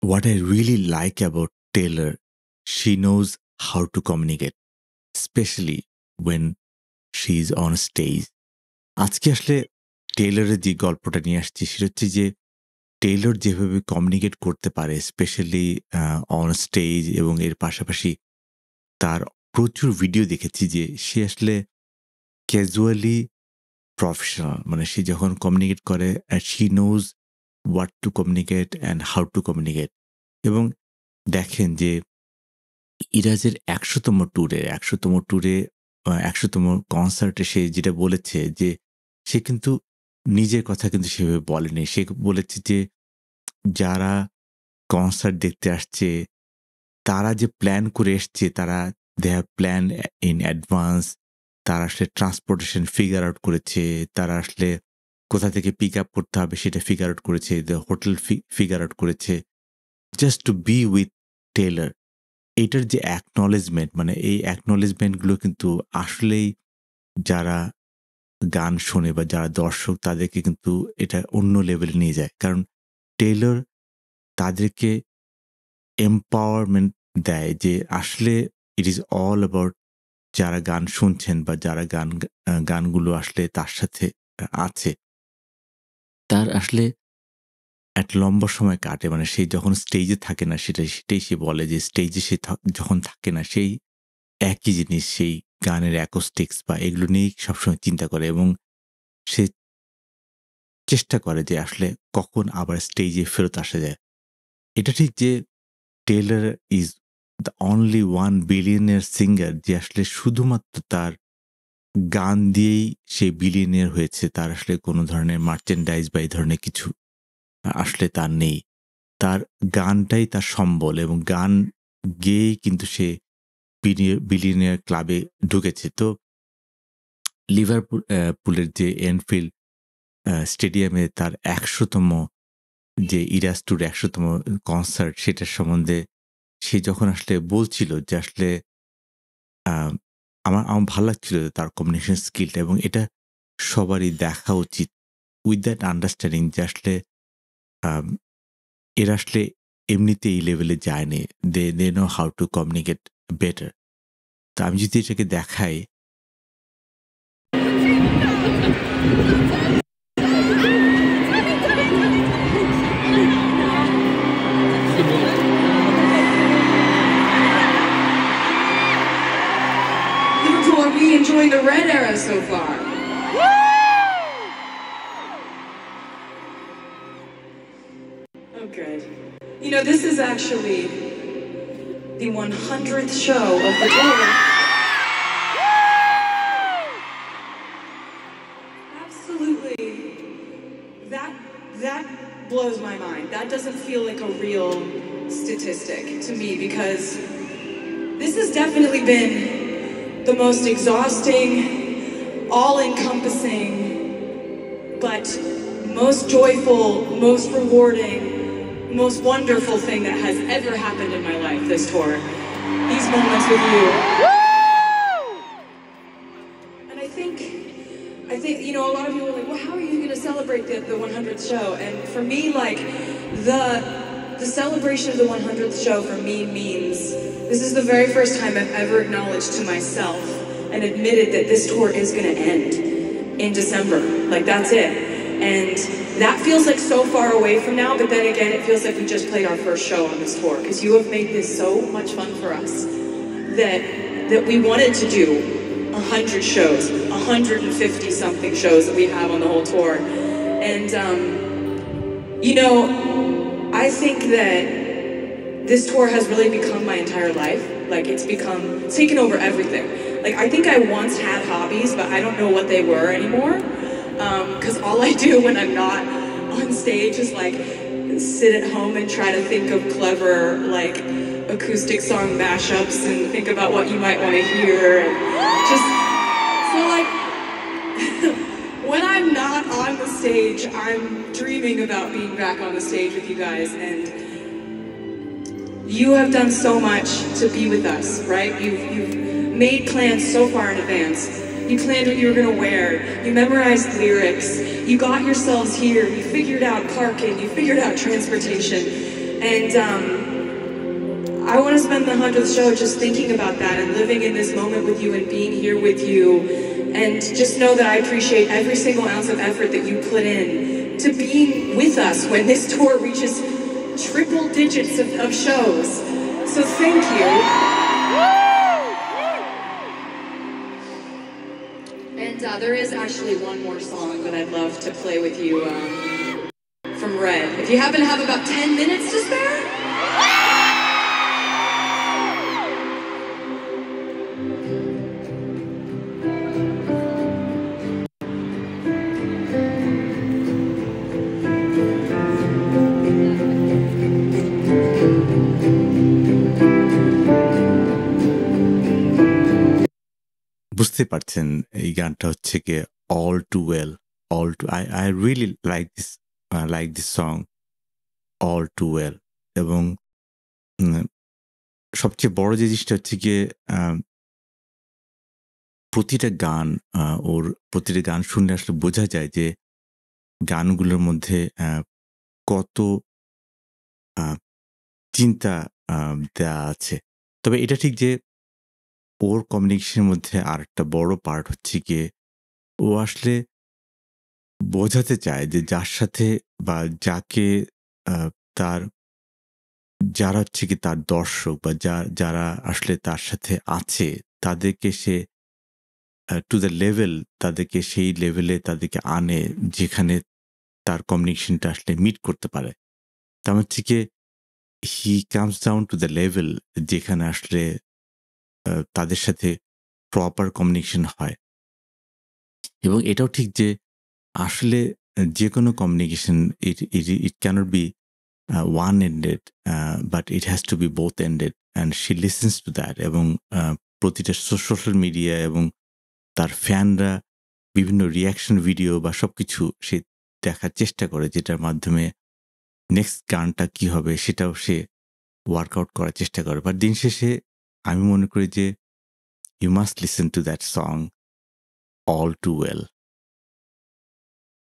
what I really like about Taylor, she knows how to communicate, especially when she's on stage. আজকে আসলে টেইলরের যে গল্পটা নিয়ে আসছি সেটা হচ্ছে যে টেইলর যেভাবে কমিউনিকেট করতে পারে স্পেশালি অন স্টেজ এবং এর পাশাপাশি তার প্রচুর ভিডিও দেখেছি যে সে আসলে ক্যাজুয়ালি প্রফেশনাল, মানে সে যখন কমিউনিকেট করে she knows what to communicate and how to communicate. এবং দেখেন যে ইরাজের ১০০তম ট্যুরে ১০০তম কনসার্টে সে যেটা বলেছে যে সে কিন্তু নিজের কথা কিন্তু সেভাবে বলেনি। সে বলেছে যে যারা কনসার্ট দেখতে আসছে তারা যে প্ল্যান করে এসছে, তারা they have plan in advance. তারা আসলে ট্রান্সপোর্টেশন ফিগার আউট করেছে, তারা আসলে কোথা থেকে পিক আপ করতে হবে সেটা ফিগার আউট করেছে, হোটেল ফিগার আউট করেছে just to be with Taylor. এটার যে অ্যাকনলেজমেন্ট, মানে এই অ্যাকনলেজমেন্টগুলো কিন্তু আসলেই যারা গান শোনে বা যারা দর্শক তাদেরকে কিন্তু এটা অন্য লেভেলে নিয়ে যায়। কারণ টেইলর তাদেরকে এম্পাওয়ারমেন্ট দেয় যে আসলে ইট ইজ অল অ্যাবাউট যারা গান শুনছেন বা যারা গানগুলো আসলে তার সাথে আছে তার আসলে একটা লম্বা সময় কাটে। মানে সে যখন স্টেজে থাকে না সেটাই সে বলে যে স্টেজে সে যখন থাকে না সেই একই জিনিস, সেই গানের অ্যাকোস্টিক্স বা এগুলো নিয়েই সবসময় চিন্তা করে এবং সে চেষ্টা করে যে আসলে কখন আবার স্টেজে ফেরত আসা যায়। এটা ঠিক যে Taylor is the only one billionaire singer যে আসলে শুধুমাত্র তার গান দিয়েই সে বিলিয়নিয়ার হয়েছে। তার আসলে কোনো ধরনের মার্চেন্ডাইজ বা এই ধরনের কিছু আসলে তার নেই। তার গানটাই তার সম্বল এবং গান গেয়েই কিন্তু সে বিলিয়নিয়ার ক্লাবে ঢুকেছে। তো লিভারপুলের যে এনফিল্ড স্টেডিয়ামে তার ১০০তম যে ইরাজ ট্যুর ১০০তম কনসার্ট সেটার সম্বন্ধে সে যখন আসলে বলছিল যে আসলে আমার ভালো লাগছিল তার কমিউনিকেশন স্কিলটা এবং এটা সবারই দেখা উচিত উইথ দ্যাট আন্ডারস্ট্যান্ডিং যে আসলে এরা আসলে এমনিতে এই লেভেলে যায়নি, they know how to communicate better. তো আমি যদি এটাকে দেখাই enjoying the Red era so far. Oh, good. You know, this is actually the 100th show of the tour. Absolutely. That blows my mind. That doesn't feel like a real statistic to me because this has definitely been the most exhausting, all-encompassing, but most joyful, most rewarding, most wonderful thing that has ever happened in my life, this tour. These moments with you. And I think, you know, a lot of people are like, well, how are you going to celebrate the 100th show? And for me, like, the celebration of the 100th show for me means this is the very first time I've ever acknowledged to myself and admitted that this tour is going to end in December. Like, that's it. And that feels like so far away from now, but then again, it feels like we just played our first show on this tour because you have made this so much fun for us that we wanted to do 100 shows, 150 something shows that we have on the whole tour. And, you know, I think that this tour has really become my entire life. Like, it's taken over everything. Like, I think I once had hobbies, but I don't know what they were anymore. Because all I do when I'm not on stage is, like, sit at home and try to think of clever, like, acoustic song mashups and think about what you might want to hear. And just, so, like, when I'm not on the stage, I'm dreaming about being back on the stage with you guys. And you have done so much to be with us, right? You've made plans so far in advance. You planned what you were going to wear. You memorized lyrics. You got yourselves here. You figured out parking. You figured out transportation. And I want to spend the 100th show just thinking about that and living in this moment with you and being here with you. And just know that I appreciate every single ounce of effort that you put in to being with us when this tour reaches triple digits of shows. So thank you. And there is actually one more song that I'd love to play with you from Red. If you happen to have about 10 minutes to spare. বুঝতে পারছেন এই গানটা হচ্ছে গিয়ে all too well all two I really like this song all too well এবং সবচেয়ে বড় যে জিনিসটা হচ্ছে গিয়ে প্রতিটা গান শুনলে আসলে বোঝা যায় যে গানগুলোর মধ্যে কত চিন্তা দেওয়া আছে। তবে এটা ঠিক যে ওর কমিউনিকেশনের মধ্যে আর একটা বড় পার্ট হচ্ছে গিয়ে ও আসলে বোঝাতে চায় যে যার সাথে বা যাকে তার যারা হচ্ছে কি তার দর্শক বা যারা আসলে তার সাথে আছে তাদেরকে সে টু দ্য লেভেল তাদেরকে সেই লেভেলে তাদেরকে আনে যেখানে তার কমিউনিকেশনটা আসলে মিট করতে পারে। তার হচ্ছে কি he comes down to the level যেখানে আসলে তাদের সাথে প্রপার কমিউনিকেশন হয়। এবং এটাও ঠিক যে আসলে যে কোনো communication it cannot be one ended but it has to be both ended and she listens to that. এবং প্রতিটা সোশ্যাল মিডিয়া এবং তার ফ্যানরা বিভিন্ন রিয়াকশন ভিডিও বা সব কিছু সে দেখার চেষ্টা করে, যেটার মাধ্যমে নেক্সট গানটা কী হবে সেটাও সে ওয়ার্কআউট করার চেষ্টা করে। বাট দিন শেষে আমি মনে করি যে you must listen to that song all too well.